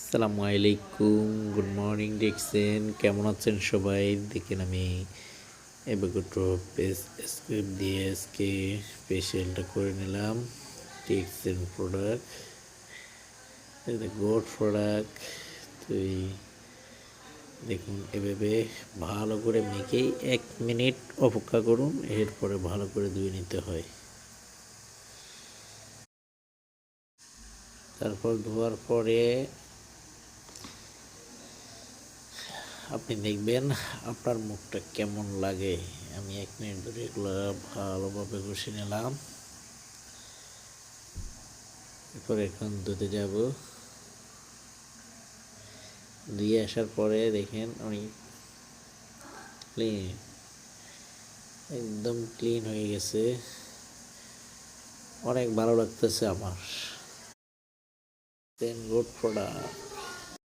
আসসালামু আলাইকুম, good morning. দেখছেন কেমন আছেন সবাই? দেখেন আমি এবারটো পেস স্ক্রিপ্ট দিয়ে আজকে ফেশিয়ালটা করে নিলাম। টিক্সের প্রোডাক্ট, গুড প্রোডাক্ট। তো দেখুন, এভাবে ভালো করে মেখেই 1 মিনিট অপেক্ষা করুন, এরপরে ভালো করে ধুয়ে নিতে হয়। তারপর ধোয়ার পরে আপনি দেখবেন আপনার মুখটা কেমন লাগে। আমি 1 মিনিট ধরে এগুলো ভালোভাবে ঘষে নিলাম। এরপর এখন ধুতে যাব। ধুয়ে আসার পরে দেখেন আমি ক্লিন, একদম ক্লিন হয়ে গেছে। অনেক ভালো লাগতেছে আমার। দেন গুড প্রোডাক্ট।